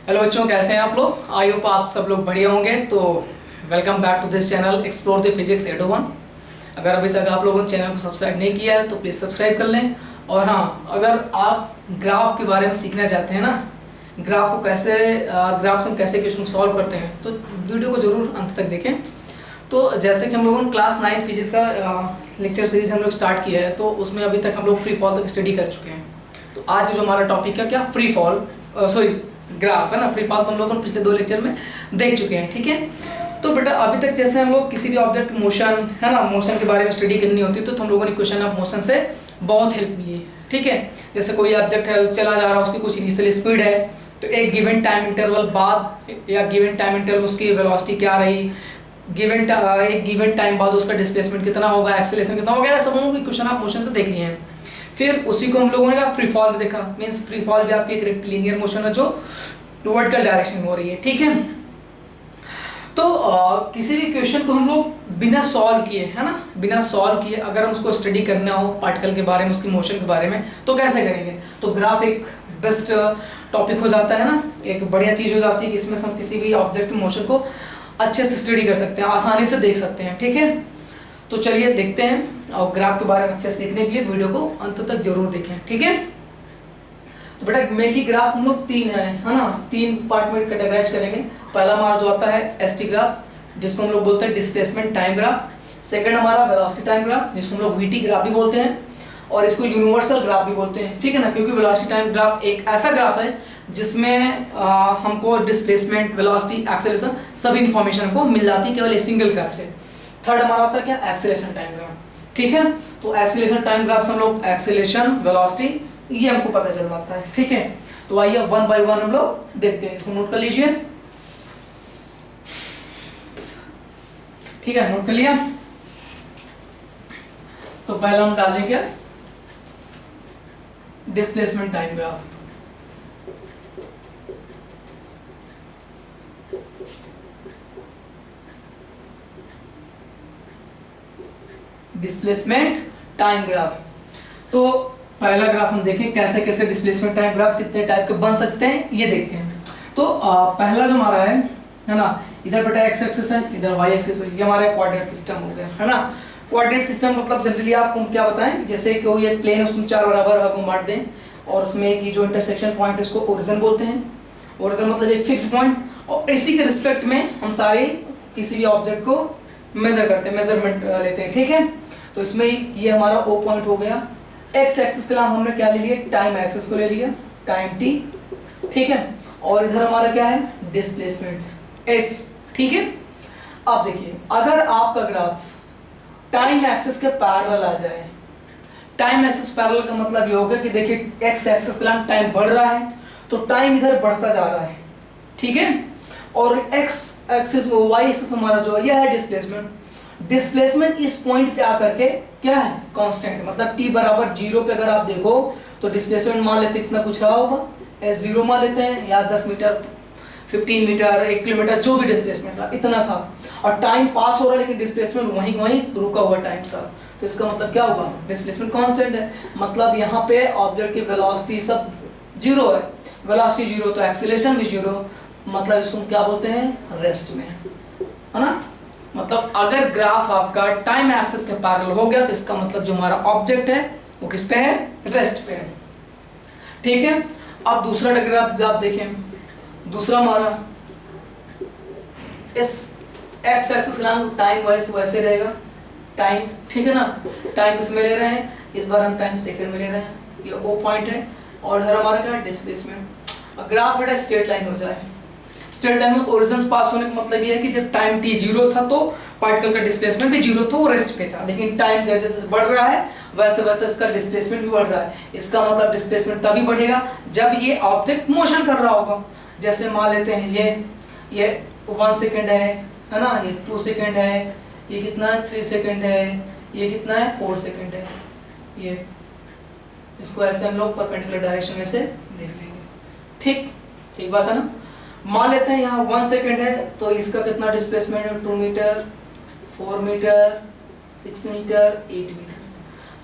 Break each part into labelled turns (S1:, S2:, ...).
S1: Hello बच्चों, कैसे हैं आप लोग। आई होप आप सब लोग बढ़िया होंगे। तो welcome back to this channel explore the physics 801। अगर अभी तक आप लोगों ने चैनल को सब्सक्राइब नहीं किया है तो प्लीज़ सब्सक्राइब कर लें। और हाँ, अगर आप ग्राफ के बारे में सीखना चाहते हैं ना, ग्राफ को कैसे ग्राफ से हम कैसे क्वेश्चन सॉल्व करते हैं, तो वीडियो को ज़रूर अंत तक देखें। तो जैसे कि हम लोगों ने क्लास 9 फिजिक्स का लेक्चर सीरीज हम लोग स्टार्ट किया है, तो उसमें अभी तक हम लोग फ्री फॉल तक स्टडी कर चुके हैं। तो आज का जो हमारा टॉपिक है क्या, फ्री फॉल ग्राफ है ना। फ्री फॉल तो हम लोग पिछले 2 लेक्चर में देख चुके हैं, ठीक है। तो बेटा अभी तक जैसे हम लोग किसी भी ऑब्जेक्ट मोशन है ना, मोशन के बारे में स्टडी करनी होती है तो हम लोगों ने इक्वेशन ऑफ मोशन से बहुत हेल्प ली है, ठीक है। जैसे कोई ऑब्जेक्ट है, चला जा रहा है, उसकी कुछ इनिशियल स्पीड है, तो एक गिवन टाइम इंटरवल बाद या गिवन टाइम इंटरवल उसकी वेलोसिटी क्या रही, एक गिवन टाइम बाद उसका डिस्प्लेसमेंट कितना होगा, एक्सेलरेशन कितना होगा, सब हम लोग इक्वेशन ऑफ मोशन से देख लिए हैं। फिर उसी को हम लोगों ने फ्री फॉल भी देखा। मींस फ्री फॉल भी आपकी एक रेक्टिलिनियर मोशन है जो वर्टिकल डायरेक्शन में हो रही है, ठीक है। तो किसी भी क्वेश्चन को हम लोग बिना सॉल्व किए, है ना, बिना सॉल्व किए अगर हम उसको स्टडी करना हो पार्टिकल के बारे में, उसकी मोशन के बारे में, तो कैसे करेंगे। तो ग्राफ एक बेस्ट टॉपिक हो जाता है ना, एक बढ़िया चीज़ हो जाती है कि इसमें हम किसी भी ऑब्जेक्ट मोशन को अच्छे से स्टडी कर सकते हैं, आसानी से देख सकते हैं, ठीक है। तो चलिए देखते हैं, और ग्राफ के बारे में अच्छे सीखने के लिए वीडियो को अंत तक जरूर देखें, ठीक है। तो बेटा मेनली ग्राफ हम लोग 3 है ना, 3 पार्ट में कैटेगराइज करेंगे। पहला हमारा जो आता है एसटी ग्राफ, जिसको हम लोग बोलते हैं डिस्प्लेसमेंट टाइम ग्राफ। सेकंड हमारा वेलोसिटी टाइम ग्राफ, जिसको हम लोग वीटी ग्राफ भी बोलते हैं, और इसको यूनिवर्सल ग्राफ भी बोलते हैं, ठीक है ना, क्योंकि वेलोसिटी टाइम ग्राफ एक ऐसा ग्राफ है जिसमें हमको डिस्प्लेसमेंट, वेलोसिटी, एक्सेलरेशन सब इन्फॉर्मेशन हमको मिल जाती है केवल एक सिंगल ग्राफ से। थर्ड हमारा होता है क्या, एक्सेलरेशन टाइम ग्राफ, ठीक है। तो एक्सेलरेशन टाइम ग्राफ से हम लोग एक्सेलरेशन, वेलोसिटी ये हमको पता चल जाता है, ठीक है। तो आइए 1 बाय 1 हम लोग देखते हैं, इसको नोट कर लीजिए, ठीक है। नोट कर लिया। तो पहला हम डालेंगे क्या, displacement time graph. Displacement time graph. तो पहला ग्राफ हम देखें कैसे कैसे डिस्प्लेसमेंट टाइम ग्राफ कितने टाइप के बन सकते हैं, ये देखते हैं। तो पहला जो हमारा है ना, इधर बेटा एक्स एक्सिस है, इधर वाई एक्सिस है, ये हमारा कोऑर्डिनेट सिस्टम हो गया, है ना। कोऑर्डिनेट सिस्टम मतलब जनरली आपको क्या बताएं, जैसे कोई एक प्लेन उसमें 4 बराबर भागों में बांट दें, और उसमें एक जो इंटरसेक्शन पॉइंट है उसको ओरिजिन बोलते हैं। ओरिजिन मतलब एक फिक्स पॉइंट, और इसी के रिस्पेक्ट में हम सारे किसी भी ऑब्जेक्ट को मेजर करते हैं, मेजरमेंट लेते हैं, ठीक है। तो इसमें ये हमारा ओ पॉइंट हो गया। एक्स एक्सिस के नाम हमने क्या ले लिया, टाइम एक्सिस को ले लिया, टाइम टी, ठीक है। और इधर हमारा क्या है, डिस्प्लेसमेंट एस, ठीक है। अब देखिए अगर आपका ग्राफ टाइम एक्सिस के पैरेलल आ जाए, टाइम एक्सिस पैरेलल का मतलब ये होगा कि देखिए एक्स एक्सिस के नाम टाइम बढ़ रहा है तो टाइम इधर बढ़ता जा रहा है, ठीक है। और एक्स एक्सिस वाई एक्सिस हमारा जो है यह है डिस्प्लेसमेंट। डिस्प्लेसमेंट इस पॉइंट पे आकर के क्या है, कांस्टेंट है, मतलब t बराबर 0 पे अगर आप देखो तो डिस्प्लेसमेंट मान लेते इतना कुछ रहा होगा, s0 मान लेते हैं, या 10 मीटर, 15 मीटर, 1 किलोमीटर, जो भी डिस्प्लेसमेंट रहा इतना था, और टाइम पास हो रहा है लेकिन डिस्प्लेसमेंट वहीं वहीं रुका हुआ टाइम सा। तो इसका मतलब क्या होगा, डिस्प्लेसमेंट कांस्टेंट है, मतलब यहाँ पे ऑब्जेक्ट की वेलोसिटी सब 0 है, वेलोसिटी 0 तो एक्सीलरेशन भी 0, मतलब इसको क्या बोलते हैं, रेस्ट में, है ना। मतलब अगर ग्राफ आपका टाइम एक्सिस के पैरेलल हो गया तो इसका मतलब जो हमारा ऑब्जेक्ट है वो किस पे है, रेस्ट पे है, ठीक है। अब दूसरा ग्राफ देखें, दूसरा हमारा इस एक्स एक्सिस नाम टाइम वैसे रहेगा, टाइम, ठीक है ना, टाइम इसमें ले रहे हैं, इस बार हम टाइम सेकंड में ले रहे हैं, ये ओ पॉइंट है, और इधर हमारा क्या है, डिस्प्लेसमेंट। ग्राफ बेटा स्ट्रेट लाइन हो जाए, स्ट्रेट लाइन में ओरिजिन पास होने का मतलब ये है कि जब टाइम t 0 था तो पार्टिकल का डिस्प्लेसमेंट भी 0 था, वो रेस्ट पे था, लेकिन टाइम जैसे जैसे बढ़ रहा है वैसे वैसे इसका डिस्प्लेसमेंट भी बढ़ रहा है। इसका मतलब डिस्प्लेसमेंट तभी बढ़ेगा जब ये ऑब्जेक्ट मोशन कर रहा होगा। जैसे मान लेते हैं ये 1 सेकेंड है ना, ये 2 सेकेंड है, ये कितना है 3 सेकेंड है, ये कितना है 4 सेकेंड है, ये इसको ऐसे हम लोग परपेंडिकुलर डायरेक्शन में से देख लेंगे, ठीक बात है ना। मान लेते हैं यहाँ 1 सेकेंड है तो इसका कितना डिस्प्लेसमेंट है, 2 मीटर, 4 मीटर, 6 मीटर, 8 मीटर।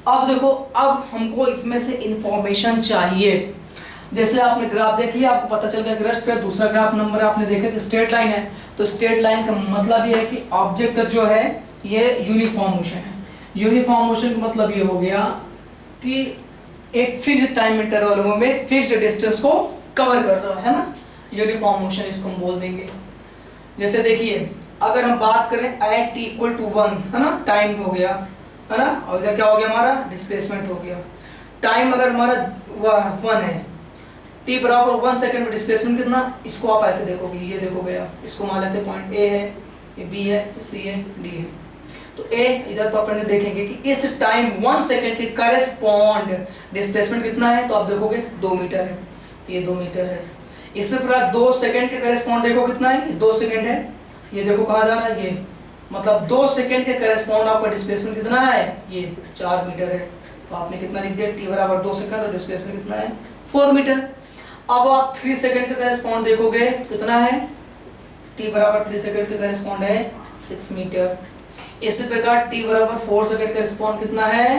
S1: अब देखो, अब हमको इसमें से इंफॉर्मेशन चाहिए। जैसे आपने ग्राफ देख लिया, आपको पता चल गया कि रेस्ट पे। दूसरा ग्राफ नंबर आपने देखा कि स्ट्रेट लाइन है, तो स्ट्रेट लाइन का मतलब ये है कि ऑब्जेक्ट जो है ये यूनिफॉर्म मोशन है। यूनिफॉर्म मोशन का मतलब ये हो गया कि एक फिक्स्ड टाइम इंटरवल में फिक्स्ड डिस्टेंस को कवर कर रहा है ना, यूनिफॉर्म मोशन इसको हम बोल देंगे। जैसे देखिए अगर हम बात करें एट टी इक्वल टू 1 है ना, टाइम हो गया है ना, और इधर क्या हो गया हमारा डिस्प्लेसमेंट हो गया। टाइम अगर हमारा 1 है, टी बराबर 1 सेकंड में डिस्प्लेसमेंट कितना, इसको आप ऐसे देखोगे, ये देखोगे आप, इसको मान लेते हैं पॉइंट ए है, ये बी है, सी है, डी है। तो ए इधर पर अपन देखेंगे कि इस टाइम 1 सेकंड के करेस्पॉन्ड डिस्प्लेसमेंट कितना है, तो आप देखोगे 2 मीटर है, तो ये 2 मीटर है। इससे पूरा 2 सेकंड के करेस्पॉन्ड देखो कितना है, 2 सेकंड है, ये देखो कहाँ जा रहा है, ये मतलब 2 सेकंड के करेस्पॉन्ड आपका डिस्प्लेसमेंट कितना है, ये 4 मीटर है। तो आपने कितना लिख दिया, टी बराबर 2 सेकंड और डिस्प्लेसमेंट कितना है 4 मीटर। अब आप 3 सेकंड के करेस्पॉन्ड देखोगे कितना है, टी बराबर 3 सेकंड के करेस्पॉन्ड है 6 मीटर। इसी प्रकार टी बराबर 4 सेकंड का करेस्पॉन्ड कितना है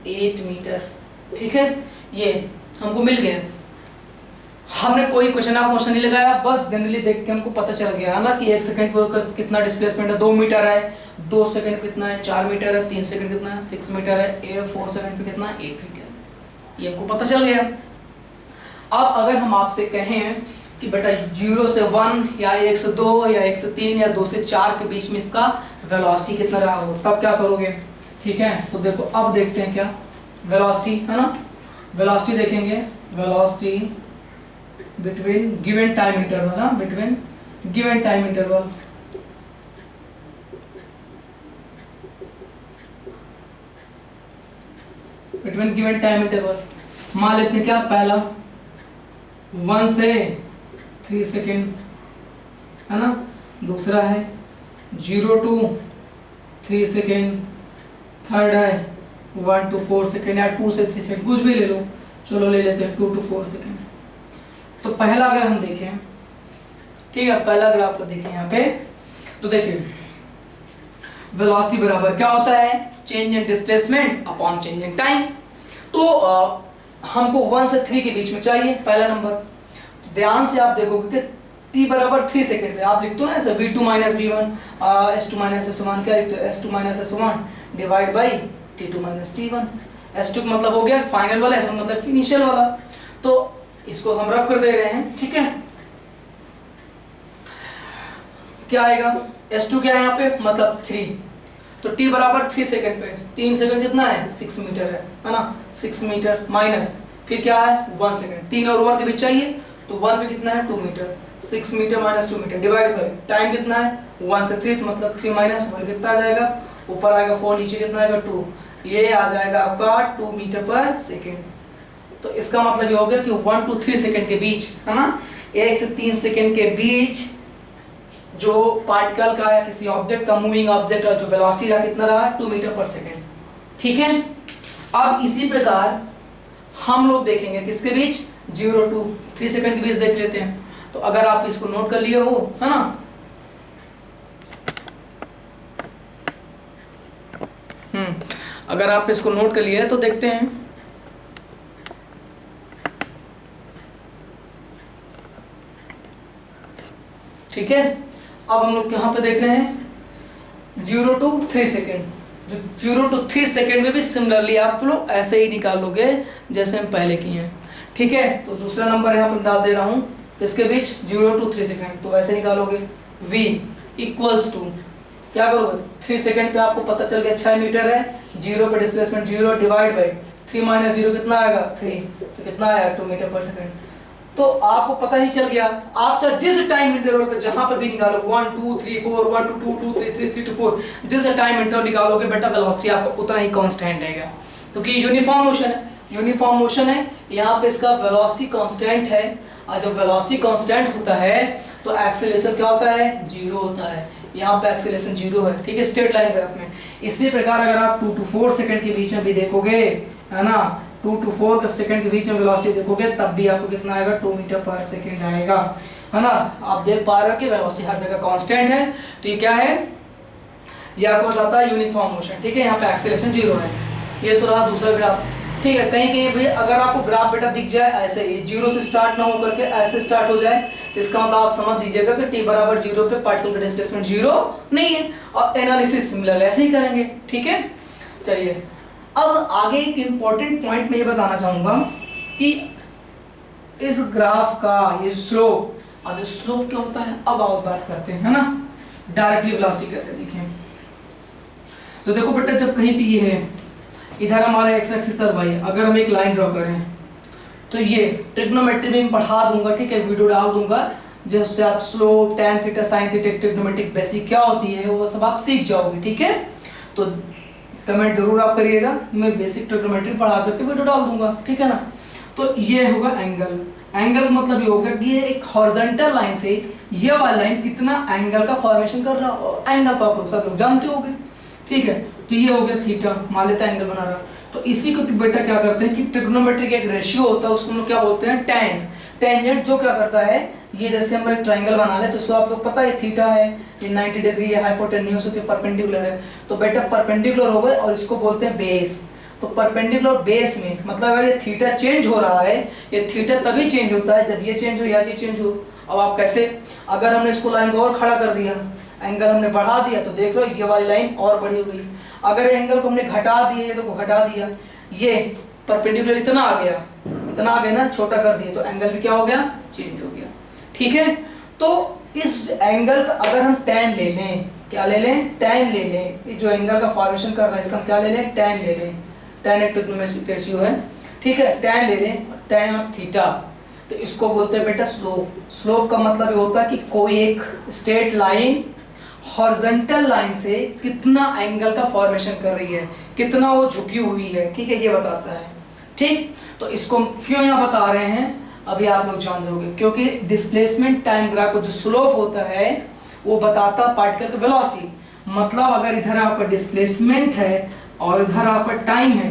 S1: 8 मीटर। ठीक है, ये हमको मिल गया। हमने कोई क्वेश्चन आप मोशन नहीं लगाया, बस जनरली देख के हमको पता चल गया ना कि 1 सेकंड पर कितना डिस्प्लेसमेंट है, 2 मीटर है, 2 सेकंड पे कितना है 4 मीटर है, 3 सेकंड कितना है 6 मीटर है, 4 सेकंड पे कितना 8 मीटर, ये हमको पता चल गया। अब अगर हम आपसे कहें कि बेटा 0 से 1 या 1 से 2 या 1 से 3 या 2 से 4 के बीच में इसका वेलोसिटी कितना रहा हो, तब क्या करोगे। ठीक है, तो देखो अब देखते हैं क्या वेलोसिटी है ना, वेलोसिटी देखेंगे, velocity between given time interval, ना between given time interval, between given time interval मान लेते हैं क्या, पहला 1 से 3 सेकेंड है ना, दूसरा है 0 to 3 सेकेंड, थर्ड है 1 to 4 सेकेंड या 2 से 3 सेकेंड, कुछ भी ले लो, चलो ले लेते हैं 2 to 4 सेकेंड। तो पहला अगर हम देखें, ठीक है, पहला अगर आपको देखें यहाँ पे, तो देखिए वेलोसिटी बराबर क्या होता है, change in displacement upon change in time. तो हमको 1 से 3 के बीच में चाहिए पहला नंबर। ध्यान से आप देखोगे कि t बराबर 3 सेकेंड पे आप लिखते हो ना ऐसे v2 minus v1, s2 minus s1, क्या लिखते हो s2 minus s1 divide by t2 minus t1। s2 का मतलब हो गया फाइनल वाला, s1 मतलब इनिशियल वाला, तो इसको हम रब कर दे रहे हैं। ठीक है, क्या आएगा, s2 क्या है यहाँ पे, मतलब 3, तो t बराबर 3 सेकेंड पे 3 सेकेंड कितना है 6 मीटर है ना, 6 मीटर माइनस फिर क्या है 1 सेकेंड, 3 और 1 के बीच चाहिए, तो 1 पे कितना है 2 meter, 6 meter minus 2 meter divide by time कितना है 1 से 3, तो मतलब 3 माइनस 1 कितना आ जाएगा, ऊपर आएगा 4, नीचे कितना आएगा 2, ये आ जाएगा आपका 2 मीटर पर सेकेंड। तो इसका मतलब ये हो गया कि 1 to 3 सेकेंड के बीच है ना, 1 से 3 सेकेंड के बीच जो पार्टिकल का या किसी ऑब्जेक्ट का, मूविंग ऑब्जेक्ट का जो वेलोसिटी रहा कितना रहा 2 मीटर पर सेकेंड। ठीक है, अब इसी प्रकार हम लोग देखेंगे किसके बीच, 0 to 3 सेकेंड के बीच देख लेते हैं। तो अगर आप इसको नोट कर लिए हो है ना, अगर आप इसको नोट कर लिए तो देखते हैं। ठीक है, अब हम लोग यहाँ पे देख रहे हैं 0 to 3 सेकेंड, जो 0 to 3 सेकेंड में भी सिमिलरली आप लोग ऐसे ही निकालोगे जैसे हम पहले किए हैं। ठीक है, तो दूसरा नंबर यहाँ पर डाल दे रहा हूँ इसके बीच 0 to 3 सेकेंड, तो वैसे निकालोगे v इक्वल्स टू क्या करोगे, 3 सेकेंड पे आपको पता चल गया 6 मीटर है, 0 पे डिस्प्लेसमेंट 0 डिवाइड बाई 3 माइनस 0 कितना आएगा 3, तो कितना आया 2 मीटर पर सेकेंड। तो आपको पता ही चल गया, आप चाहे जिस टाइम इंटरवल पे जहां पे भी निकालो 1 2 3 4 1 to 2 2 3 3 3 to 4, जिस टाइम इंटरवल निकालोगे बेटा वेलोसिटी आपको उतना ही कांस्टेंट रहेगा, क्योंकि यूनिफॉर्म मोशन है, यूनिफॉर्म मोशन है, यहाँ पे इसका वेलोसिटी कांस्टेंट है। और जब वेलोसिटी कांस्टेंट होता है तो एक्सेलरेशन क्या होता है 0 होता है, यहाँ पे एक्सेलरेशन 0 है। ठीक है, स्ट्रेट लाइन ग्राफ में। इसी प्रकार अगर आप 2 to 4 सेकंड के बीच में भी देखोगे है ना, 2 to 4 सेकंड के बीच में वेलोसिटी देखोगे तब भी आपको कितना आएगा 2 मीटर पर सेकंड आएगा, है ना। आप देख पा रहे हो कि वेलोसिटी हर जगह कांस्टेंट है, तो ये क्या है, ये आपको बताता है यूनिफॉर्म मोशन। ठीक है, यहाँ पे एक्सेलरेशन 0 है। ये तो रहा दूसरा ग्राफ। ठीक है, कहीं कहीं भी अगर आपको ग्राफ बेटा दिख जाए ऐसे ही जीरो से स्टार्ट ना होकर के ऐसे स्टार्ट हो जाए तो इसका मतलब आप समझ दीजिएगा कि t बराबर जीरो पे पार्टिकल का डिस्प्लेसमेंट जीरो नहीं है, और एनालिसिस सिमिलर ऐसे ही करेंगे। ठीक है, चलिए अब आगे एक इंपॉर्टेंट पॉइंट मैं ये बताना चाहूंगा कि इस ग्राफ का ये स्लोप, अब ये स्लोप क्या होता है अब आओ बात करते हैं, है ना, डायरेक्टली वेलोसिटी कैसे दिखें। तो देखो बेटा जब कहीं पे ये है, इधर हमारा एक्स एक्सिस और वाई, अगर हम एक लाइन ड्रॉ करें तो ये ट्रिग्नोमेट्री में पढ़ा दूंगा, ठीक है, वीडियो डाल दूंगा जिससे आप slope tan theta sin theta trigonometric basic क्या होती है वो सब आप सीख जाओगे। ठीक है, तो कमेंट जरूर आप करिएगा, मैं बेसिक ट्रिग्नोमेट्री पढ़ा करके वीडियो डाल दूंगा। ठीक है ना, तो ये होगा एंगल। एंगल मतलब ये होगा कि ये एक हॉरिजॉन्टल लाइन से ये वाला लाइन कितना एंगल का फॉर्मेशन कर रहा है, और एंगल तो आप लोग सब लोग जानते होंगे। ठीक है, तो ये हो गया थीटा, मान लेते हैं एंगल बना रहा। तो इसी को बेटा क्या करते हैं कि ट्रिग्नोमेट्री का एक रेशियो होता है, उसको हम लोग क्या बोलते हैं टैन। टेंजेंट जो क्या करता है, ये जैसे हम एक ट्रायंगल बना ले तो उसको आप लोग पता है थीटा है, ये 90 डिग्री है, हाइपोटेन्यूज होती है, परपेंडिकुलर है, तो बेटा परपेंडिकुलर हो गए और इसको बोलते हैं बेस। तो परपेंडिकुलर बेस में मतलब अगर ये थीटा चेंज हो रहा है, ये थीटा तभी चेंज होता है जब ये चेंज हो या ये चेंज हो। अब आप कैसे, अगर हमने इसको लाइन को और खड़ा कर दिया, एंगल हमने बढ़ा दिया तो देख लो ये वाली लाइन और बड़ी हो गई। अगर एंगल को हमने घटा दिया, ये देखो घटा दिया, ये परपेंडिकुलर इतना आ गया, इतना आ गया ना, छोटा कर दिया तो एंगल भी क्या हो गया, चेंज हो गया। ठीक है, तो इस एंगल का अगर हम tan ले लें, क्या ले लें, tan ले लें, ये जो एंगल का फॉर्मेशन कर रहा है इसका हम क्या ले लें, tan ले लें, tan एक ट्रिग्नोमेट्रिक रेशियो है। ठीक है, tan ले लें, tan ऑफ थीटा, तो इसको बोलते हैं बेटा स्लोप। स्लोप का मतलब ये होता है कि कोई एक स्ट्रेट लाइन हॉरिजॉन्टल लाइन से कितना एंगल का फॉर्मेशन कर रही है, कितना वो झुकी हुई है। ठीक है, ये बताता है। ठीक, तो इसको क्यों यहाँ बता रहे हैं अभी आप लोग जान जाओगे, क्योंकि डिस्प्लेसमेंट टाइम ग्राफ को जो स्लोप होता है वो बताता पार्टिकल की वेलोसिटी। मतलब अगर इधर आपका डिस्प्लेसमेंट है और इधर आपका टाइम है,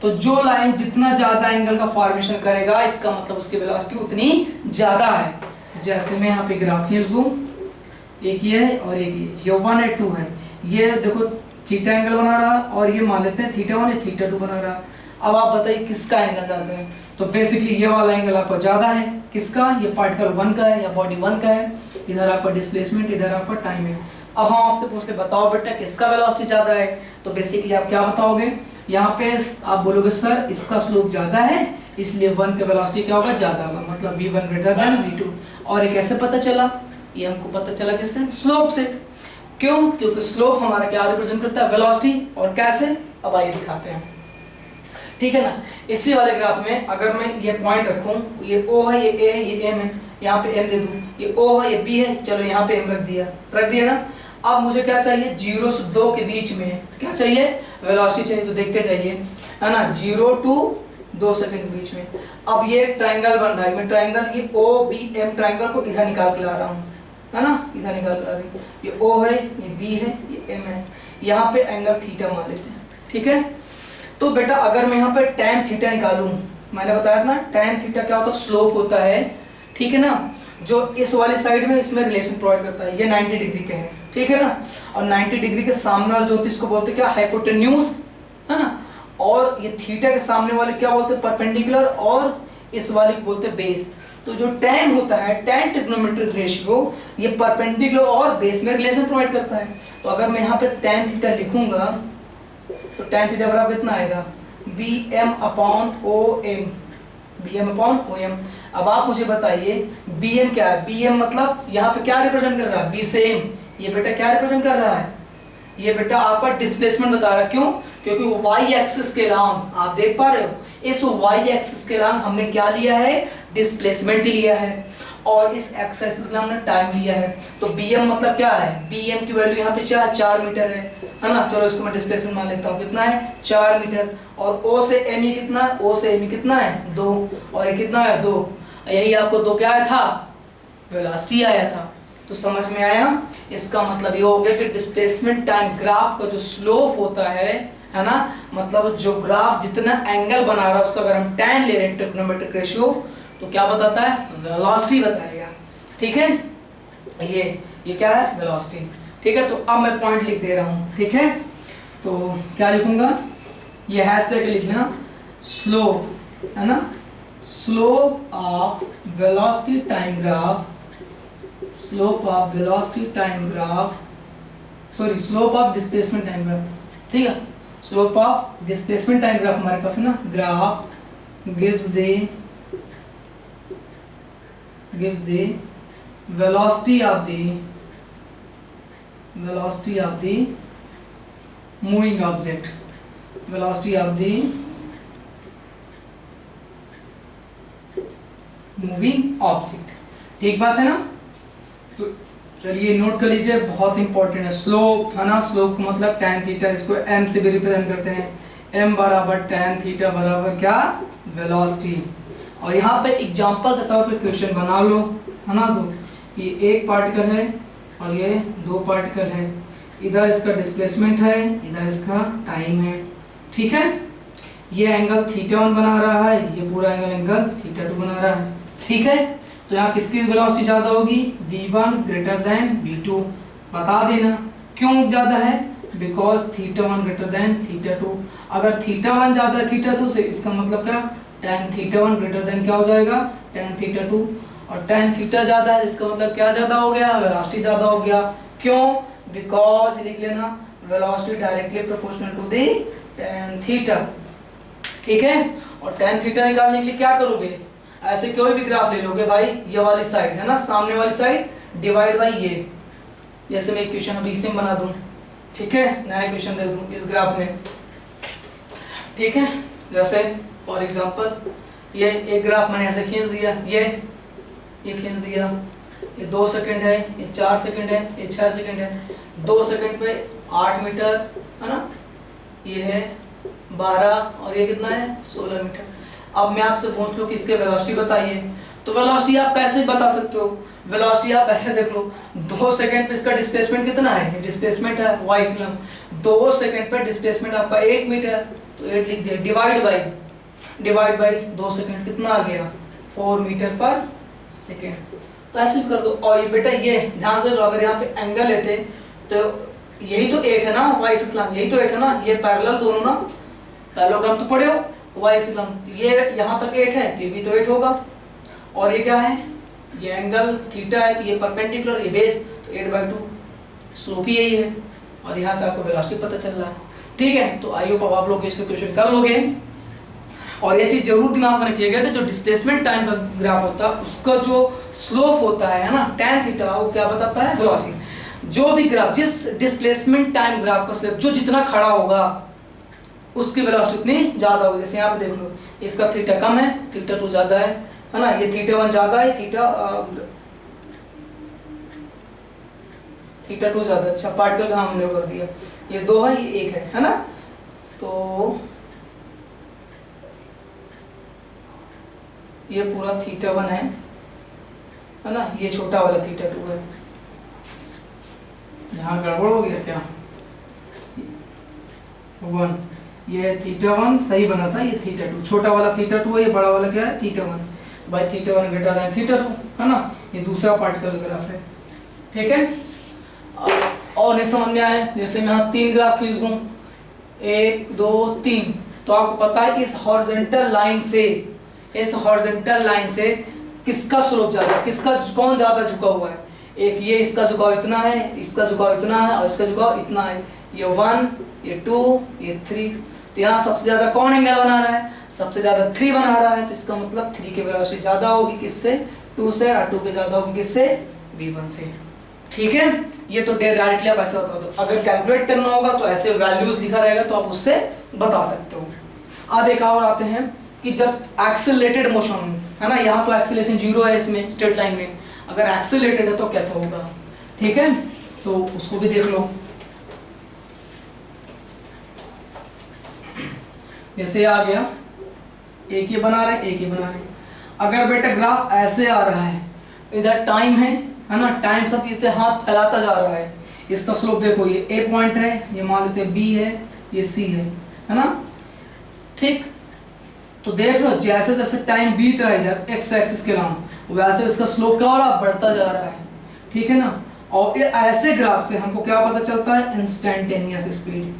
S1: तो जो लाइन जितना ज्यादा एंगल का फॉर्मेशन करेगा इसका मतलब उसकी वेलोसिटी उतनी ज्यादा है। जैसे मैं यहाँ पे ग्राफ खींच दूं, एक ये है और एक ये 1 है 2 है, ये देखो थीटा एंगल बना रहा और ये मान लेते हैं थीटा 1 है थीटा 2 बना रहा। अब आप बताइए किसका एंगल ज्यादा है, तो बेसिकली ये वाला एंगल आपका ज्यादा है, किसका, ये पार्टिकल 1 का है या बॉडी 1 का है, इधर आपका डिस्प्लेसमेंट, इधर आपका टाइम है। अब हम आपसे पूछते बताओ बेटा किसका वेलोसिटी ज्यादा है, तो बेसिकली आप क्या बताओगे, यहाँ पे आप बोलोगे सर इसका स्लोप ज्यादा है इसलिए 1 का वेलोसिटी क्या होगा, ज्यादा होगा, मतलब v1 ग्रेटर देन v2। और ये कैसे पता चला, ये हमको पता चला किससे, स्लोप से। क्यों, क्योंकि स्लोप हमारा क्या रिप्रेजेंट करता है, वेलोसिटी। और कैसे, अब आइए दिखाते हैं। ठीक है ना, इसी वाले ग्राफ में अगर मैं ये पॉइंट रखूं, ये O है, ये A है, ये M है, यहाँ पे M दे दूं, ये O है, ये B है, चलो यहाँ पे M रख दिया ना। अब मुझे क्या चाहिए, 0 से 2 के बीच में क्या चाहिए, वेलोसिटी चाहिए। तो देखते जाइए, है ना, 0 to 2 सेकंड के बीच में। अब ये ट्रायंगल बन रहा है, मैं ट्रायंगल ये OBM ट्रायंगल को इधर निकाल के ला रहा हूँ, है ना, इधर निकाल के ला रही हूँ। ये O है, ये B है, ये M है, यहाँ पे एंगल थीटा मान लेते हैं। ठीक है, तो बेटा अगर मैं यहाँ पे tan थीटा निकालूं, मैंने बताया था ना tan थीटा क्या होता है, स्लोप होता है। ठीक है ना, जो इस वाली साइड में इसमें रिलेशन प्रोवाइड करता है, ये 90 डिग्री पे है। ठीक है ना, और 90 डिग्री के सामने वाला जो होती है इसको बोलते हैं क्या, हाइपोटेन्यूज, है ना, और ये थीटा के सामने वाले क्या बोलते हैं, परपेंडिकुलर, और इस वाले को बोलते हैं बेस। तो जो tan होता है, tan ट्रिग्नोमेट्रिक रेशियो, ये परपेंडिकुलर और बेस में रिलेशन प्रोवाइड करता है। तो अगर मैं यहाँ पे tan थीटा लिखूंगा तो tan थीटा बराबर कितना आएगा, bm upon OM, bm upon OM। अब आप मुझे बताइए bm क्या है, bm मतलब यहाँ पे क्या रिप्रेजेंट कर रहा है, b से m, ये बेटा क्या रिप्रेजेंट कर रहा है, ये बेटा आपका डिस्प्लेसमेंट बता रहा है। क्यों, क्योंकि y एक्सिस के लॉन्ग आप देख पा रहे हो, इस y एक्सिस के लॉन्ग हमने क्या लिया है, डिस्प्लेसमेंट लिया है, और इस x एक्सिस के हमने टाइम लिया है। तो bm मतलब क्या है, bm की वैल्यू यहाँ पे 4 मीटर है ना, चलो इसको मैं डिस्प्लेसमेंट मान लेता हूँ, कितना है 4 मीटर, और o से m ये कितना है, o से m कितना है 2, और ये कितना है 2, यही आपको 2 क्या आया था, वेलोसिटी आया था। तो समझ में आया, इसका मतलब ये हो गया कि डिस्प्लेसमेंट टाइम ग्राफ का जो स्लोप होता है ना, मतलब जो ग्राफ जितना एंगल बना रहा है उसका अगर हम tan ले रहे हैं ट्रिग्नोमेट्रिक रेशियो, तो क्या बताता है, वेलोसिटी बताएगा। ठीक है, ये क्या है, वेलोसिटी। ठीक है, तो अब मैं पॉइंट लिख दे रहा हूँ। ठीक है, तो क्या लिखूंगा, ये हैशटैग लिखना, स्लोप है ना, slope of velocity time graph, slope of velocity time graph, sorry slope of displacement time graph, ठीक है, slope of displacement time graph हमारे पास है ना, graph gives the velocity of the moving object, velocity of the moving object, ठीक बात है ना। तो चलिए नोट कर लीजिए, बहुत इंपॉर्टेंट है स्लोप है ना, स्लोप का मतलब tan थीटा, इसको m से भी रिप्रेजेंट करते हैं, m बराबर tan थीटा बराबर क्या, वेलोसिटी। और यहाँ पे एग्जांपल के तौर पे क्वेश्चन बना लो है ना, दो ये एक पार्टिकल है और ये दो पार्टिकल है, इधर इसका डिस्प्लेसमेंट है, इधर इसका टाइम है, ठीक है। ये एंगल θ1 बना रहा है, ये पूरा एंगल θ2 बना रहा है, ठीक है। तो यहाँ किसकी वेलोसिटी ज़्यादा होगी, v1 ग्रेटर देन v2, बता देना क्यों ज़्यादा है, बिकॉज θ1 ग्रेटर देन θ2। अगर θ1 ज़्यादा है θ2 से, इसका मतलब क्या, tan θ1 ग्रेटर देन क्या हो जाएगा, tan θ2, और tan थीटा ज़्यादा है, इसका मतलब क्या ज़्यादा हो गया, वेलोसिटी ज़्यादा हो गया, क्यों, बिकॉज लिख लेना velocity directly proportional to the tan theta, ठीक है। और tan थीटा निकालने के लिए क्या करोगे, ऐसे कोई भी ग्राफ ले लोगे भाई, ये वाली साइड है ना, सामने वाली साइड डिवाइड बाई ये, जैसे मैं क्वेश्चन अभी इसे बना दूं, ठीक है, नया क्वेश्चन दे दूं इस ग्राफ में, ठीक है। जैसे फॉर एग्जांपल ये एक ग्राफ मैंने ऐसे खींच दिया, ये खींच दिया, ये 2 सेकंड है, ये 4 सेकंड है, ये 6 सेकंड है, 2 सेकंड पे 8 मीटर है ना, ये है 12 और ये कितना है 16 मीटर। अब मैं आपसे पूछ लूँ कि इसके वेलोसिटी बताइए, तो वेलोसिटी आप कैसे बता सकते हो, वेलोसिटी आप ऐसे देख लो, 2 सेकंड पे इसका डिस्प्लेसमेंट कितना है, डिस्प्लेसमेंट है y इस्लाम, 2 सेकंड पे डिस्प्लेसमेंट आपका 8 मीटर, तो 8 लिख दिया, डिवाइड बाई 2 सेकंड कितना आ गया, 4 मीटर पर सेकंड। तो ऐसे कर दो। और ये बेटा ये ध्यान से, अगर यहाँ पे एंगल लेते तो यही तो 8 है ना, y इस्लाम यही तो 8 है ना, ये पैरेलल दोनों ना, पैरेललोग्राम तो पढ़े हो, y इस्लाम ये यहाँ तक 8 है, तो ये भी तो 8 होगा, और ये क्या है, ये एंगल थीटा है, तो ये परपेंडिकुलर, ये बेस, तो 8/2, स्लोप ही यही है, और यहाँ से आपको वेलोसिटी पता चल रहा है, ठीक है। तो आई होप आप लोग इससे क्वेश्चन कर लोगे। और ये चीज़ जरूर दिमाग में रखिएगा कि जो डिस्प्लेसमेंट टाइम का ग्राफ होता है उसका जो स्लोप होता है ना tan थीटा, वो क्या बताता है, वेलोसिटी। जो भी ग्राफ, जिस डिस्प्लेसमेंट टाइम ग्राफ का स्लोप जो जितना खड़ा होगा उसकी वेलोसिटी उतनी ज़्यादा होगी। जैसे यहाँ पे देख लो, इसका थीटा कम है, θ2 ज़्यादा है ना, ये θ1 ज़्यादा है, θ2 ज़्यादा, अच्छा पार्टिकल का हमने कर दिया, ये 2 है, ये 1 है ना, तो ये पूरा θ1 है ना, ये छोटा वाला θ2 है, यहाँ गड़बड़ हो गया क्या, 1, ये θ1 सही बना था, ये θ2, छोटा वाला θ2 है, ये बड़ा वाला क्या है, θ1 बाई θ1 ग्रेटर देन θ2 है ना, ये दूसरा पार्टिकल ग्राफ है, ठीक है। और नहीं समझ में आया, जैसे मैं यहाँ 3 ग्राफ खींच दूँ, 1 2 3, तो आपको पता है इस हॉरिजॉन्टल लाइन से किसका स्लोप ज्यादा, किसका कौन ज्यादा झुका हुआ है, एक ये इसका झुकाव इतना है, इसका झुकाव इतना है, और इसका झुकाव इतना है, ये 1 ये 2 ये 3, तो यहाँ सबसे ज्यादा कौन एंगल बना रहा है, सबसे ज्यादा 3 बना रहा है, तो इसका मतलब 3 की वेलोसिटी ज्यादा होगी किससे, 2 से, और 2 की ज्यादा होगी किससे, v1 से, ठीक है। ये तो डायरेक्टली आप ऐसे बता दो, अगर कैलकुलेट करना होगा तो ऐसे वैल्यूज दिखा रहेगा तो आप उससे बता सकते हो। अब एक और आते हैं कि जब एक्सेलरेटेड मोशन है ना, यहाँ तो एक्सेलरेशन 0 है इसमें स्ट्रेट लाइन में, अगर एक्सेलरेटेड है तो कैसा होगा, ठीक है, तो उसको भी देख लो। जैसे आ गया, एक ये बना रहे, एक ये बना रहे, अगर बेटा ग्राफ ऐसे आ रहा है, इधर टाइम है ना, टाइम साथ इसे हाथ फैलाता जा रहा है, इसका स्लोप देखो, ये ए पॉइंट है, ये मान लेते हैं बी है, ये सी है ना, ठीक। तो देख लो जैसे जैसे टाइम बीत रहा है इधर एक्स एक्सिस के नाम, वैसे इसका स्लोप क्या हो रहा है, बढ़ता जा रहा है, ठीक है ना। और ये ऐसे ग्राफ से हमको क्या पता चलता है, इंस्टेंटेनियस स्पीड,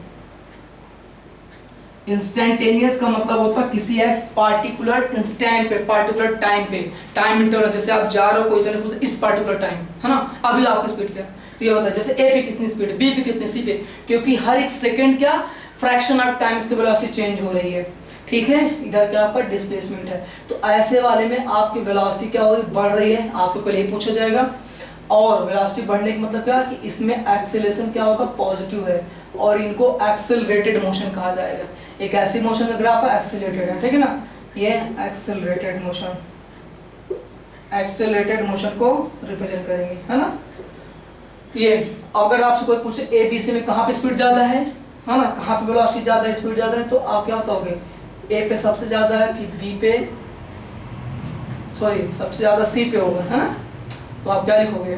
S1: इंस्टेंटेनियस का मतलब होता है किसी एक पार्टिकुलर इंस्टेंट पे, पार्टिकुलर टाइम पे, टाइम इंटरवल, जैसे आप जा रहे हो कोई चले पूछते इस पार्टिकुलर टाइम, है ना, अभी आपकी स्पीड क्या है, तो ये होता है जैसे ए पे कितनी स्पीड है, बी पे कितनी, सी पे, क्योंकि हर एक सेकंड क्या फ्रैक्शन ऑफ टाइम की वेलोसिटी चेंज हो रही है, ठीक है। इधर क्या आपका डिस्प्लेसमेंट है, तो ऐसे वाले में आपकी वेलोसिटी क्या हो रही, बढ़ रही है, आपको पहले ये पूछा जाएगा। और वेलोसिटी बढ़ने का मतलब क्या कि इसमें एक्सेलरेशन क्या होगा, पॉजिटिव है, और इनको एक्सेलरेटेड मोशन कहा जाएगा। एक ऐसी मोशन का ग्राफ है एक्सेलरेटेड है, ठीक है ना, ये एक्सेलरेटेड मोशन, एक्सेलरेटेड मोशन को रिप्रेजेंट करेंगे, है ना। ये अगर आपसे कोई पूछे ए बी सी में कहाँ पे स्पीड ज्यादा है ना, कहाँ पे वेलोसिटी ज्यादा है, स्पीड ज्यादा है, तो आप क्या बताओगे, ए पे सबसे ज्यादा है, फिर बी पे, सॉरी सबसे ज्यादा सी पे होगा, है ना, तो आप क्या लिखोगे,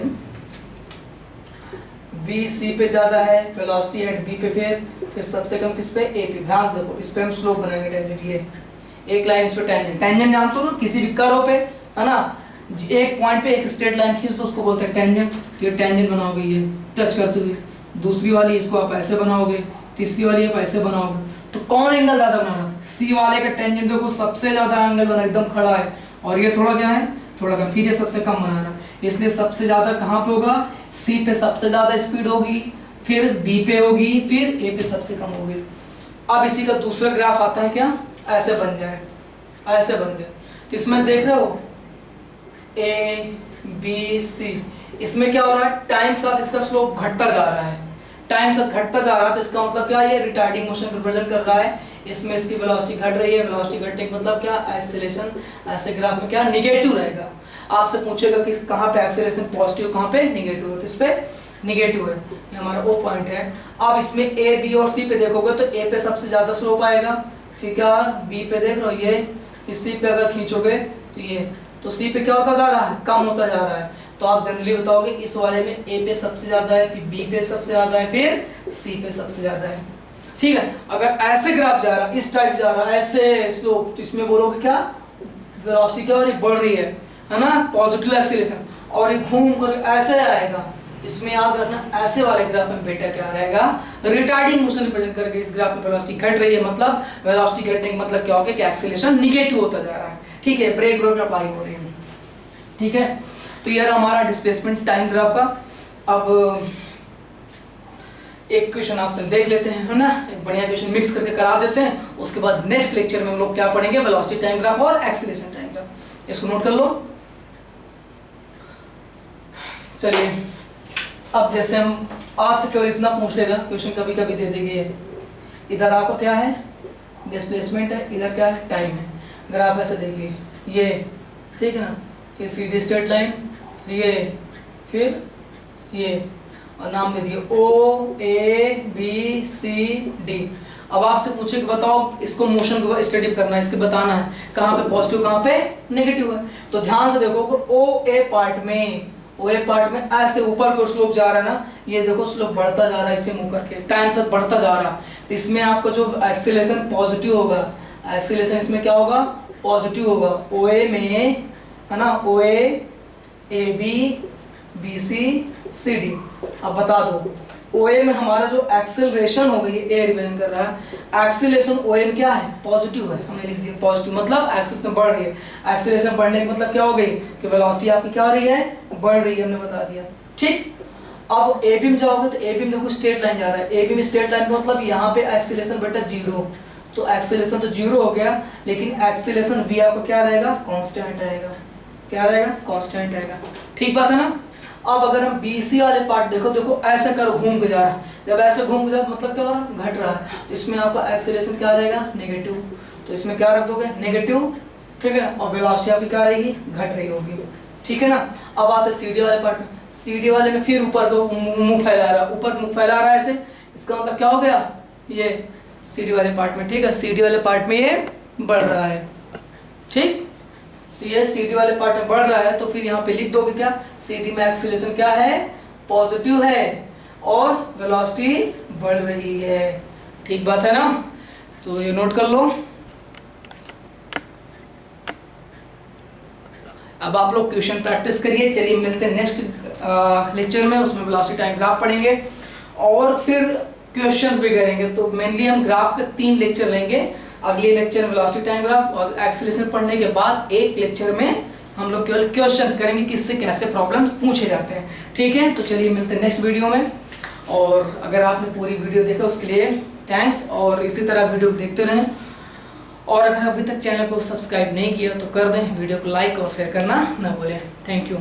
S1: बी सी पे ज्यादा है वेलोसिटी एट बी पे, फिर सबसे कम किस पे, ए पे। ध्यान से देखो, इस पे हम स्लोप बनाएंगे टेंजेंट, ये एक लाइन इस पे टेंजेंट, टेंजेंट जानते हो ना, किसी भी कर्व पे, है ना, एक पॉइंट पे एक स्ट्रेट लाइन खींच दो, उसको बोलते हैं टेंजेंट, ये टेंजेंट बनाओगे ये टच करते हुए, दूसरी वाली इसको आप ऐसे बनाओगे, तीसरी वाली आप ऐसे बनाओगे, तो कौन एंगल ज्यादा बनाना, सी वाले का टेंजेंट देखो सबसे ज्यादा एंगल बना एकदम खड़ा है, और ये थोड़ा क्या है, थोड़ा कम, फिर ये सबसे कम बनाना, इसलिए सबसे ज्यादा कहाँ पे होगा, सी पे सबसे ज्यादा स्पीड होगी, फिर बी पे होगी, फिर ए पे सबसे कम होगी। अब इसी का दूसरा ग्राफ आता है क्या, ऐसे बन जाए, ऐसे बन जाए, तो इसमें देख रहे हो ए बी सी, इसमें क्या हो रहा है, टाइम के साथ इसका स्लोप घटता जा रहा है, टाइम साथ घटता जा रहा है, तो इसका मतलब क्या, ये रिटार्डिंग मोशन रिप्रेजेंट कर रहा है, इसमें इसकी वेलोसिटी घट रही है, वेलोसिटी घटने का मतलब क्या, एक्सेलरेशन ऐसे ग्राफ में क्या निगेटिव रहेगा। आपसे पूछेगा कि कहाँ पे एक्सेलरेशन पॉजिटिव, कहाँ पे निगेटिव है, तो इस पे निगेटिव है, ये हमारा वो पॉइंट है। अब इसमें ए बी और सी पे देखोगे तो ए पे सबसे ज्यादा स्लोप आएगा, फिर क्या बी पे देख रहे हो ये, इस सी पे अगर खींचोगे तो ये, तो सी पे क्या होता जा रहा है, कम होता जा रहा है, तो आप जनरली बताओगे इस वाले में ए पे सबसे ज्यादा है, फिर बी पे सबसे ज्यादा है, फिर सी पे सबसे ज्यादा है, ठीक है। अगर ऐसे ग्राफ जा रहा है, इस टाइप जा रहा है, ऐसे स्लोप, तो इसमें बोलोगे क्या, वेलोसिटी क्या हो रही, बढ़ रही है ना, पॉजिटिव एक्सीलरेशन, और ये घूम कर ऐसे आएगा, इसमें याद रखना ऐसे वाले ग्राफ में बेटा क्या रहेगा, रिटार्डिंग मोशन रिप्रेजेंट करके इस ग्राफ में वेलोसिटी घट रही है, मतलब वेलोसिटी घटने का मतलब क्या हो गया कि एक्सीलरेशन निगेटिव होता जा रहा है, ठीक है, ब्रेक ग्राफ अप्लाई हो रही है, ठीक है। तो ये हमारा डिस्प्लेसमेंट टाइम ग्राफ का। अब एक क्वेश्चन आपसे देख लेते हैं, है ना, एक बढ़िया क्वेश्चन मिक्स करके करा देते हैं, उसके बाद नेक्स्ट लेक्चर में हम लोग क्या पढ़ेंगे, वेलोसिटी टाइम ग्राफ और एक्सीलरेशन टाइम ग्राफ, इसको नोट कर लो। चलिए, अब जैसे हम आपसे केवल इतना पूछ लेगा, क्वेश्चन कभी कभी दे देंगे, इधर आपका क्या है, डिस्प्लेसमेंट है, इधर क्या है, टाइम है, अगर आप ऐसे देखिए ये, ठीक है ना, ये सीधी स्ट्रेट लाइन, ये फिर ये, और नाम दे दिए ओ ए बी सी डी। अब आपसे पूछे कि बताओ इसको मोशन को स्टडी करना है, इसके बताना है कहाँ पे पॉजिटिव कहाँ पे नेगेटिव है, तो ध्यान से देखो ओ ए पार्ट में ऐसे ऊपर को स्लोप जा रहा है ना, ये देखो स्लोप बढ़ता जा रहा है, इससे मुंह करके टाइम साथ बढ़ता जा रहा है, तो इसमें आपका जो एक्सीलरेशन पॉजिटिव होगा, एक्सीलरेशन इसमें क्या होगा, पॉजिटिव होगा, ओ ए में, है ना, O A B B C C D. अब बता दो ओ ए में हमारा जो एक्सेलरेशन हो गई, ए रिप्रेजेंट कर रहा है, एक्सेलरेशन ओ ए में क्या है, पॉजिटिव है, हमने लिख दिया पॉजिटिव, मतलब एक्सेलरेशन बढ़ रही है, एक्सेलरेशन बढ़ने का मतलब क्या हो गई कि वेलोसिटी आपकी क्या हो रही है, बढ़ रही है, हमने बता दिया, ठीक। अब ए बी में जाओगे तो ए बी में देखो स्ट्रेट लाइन जा रहा है, ए बी में स्ट्रेट लाइन का मतलब यहाँ पे एक्सेलरेशन बेटा जीरो, तो एक्सेलरेशन तो जीरो हो गया, लेकिन एक्सेलरेशन वी आपका क्या रहेगा, कांस्टेंट रहेगा, क्या रहेगा, कांस्टेंट रहेगा, ठीक बात है ना। अब अगर हम BC वाले पार्ट देखो ऐसे कर घूम के जा रहा है, जब ऐसे घूम के जा रहा मतलब क्या हो रहा है, घट रहा है, तो इसमें आपका एक्सेलरेशन क्या रहेगा, नेगेटिव, तो इसमें क्या रख दोगे, नेगेटिव, ठीक है, और वेलोसिटी आपकी क्या रहेगी, घट रही होगी, ठीक है ना। अब आते हैं CD वाले पार्ट में, CD वाले में फिर ऊपर को मुंह फैला रहा है, ऊपर मुंह फैला रहा है ऐसे, इसका मतलब क्या हो गया, ये CD वाले पार्ट में, ठीक है, CD वाले पार्ट में ये बढ़ रहा है, ठीक, तो ये CD वाले पार्ट में बढ़ रहा है, तो फिर यहाँ पे लिख दोगे क्या, CD में एक्सीलरेशन क्या है, पॉजिटिव है, और वेलोसिटी बढ़ रही है, ठीक बात है ना, तो ये नोट कर लो। अब आप लोग क्वेश्चन प्रैक्टिस करिए, चलिए मिलते हैं नेक्स्ट लेक्चर में, उसमें वेलोसिटी टाइम ग्राफ पढ़ेंगे, और फिर क्वेश्चंस भी करेंगे। तो मेनली हम ग्राफ के 3 लेक्चर लेंगे। अगले लेक्चर में वेलोसिटी टाइम ग्राफ और एक्सीलरेशन पढ़ने के बाद एक लेक्चर में हम लोग केवल क्वेश्चंस करेंगे, किससे कैसे प्रॉब्लम्स पूछे जाते हैं। ठीक है, तो चलिए मिलते हैं नेक्स्ट वीडियो में। और अगर आपने पूरी वीडियो देखा उसके लिए थैंक्स, और इसी तरह वीडियो देखते रहें। और अगर अभी तक चैनल को सब्सक्राइब नहीं किया तो कर दें, वीडियो को लाइक और शेयर करना ना भूलें। Thank you.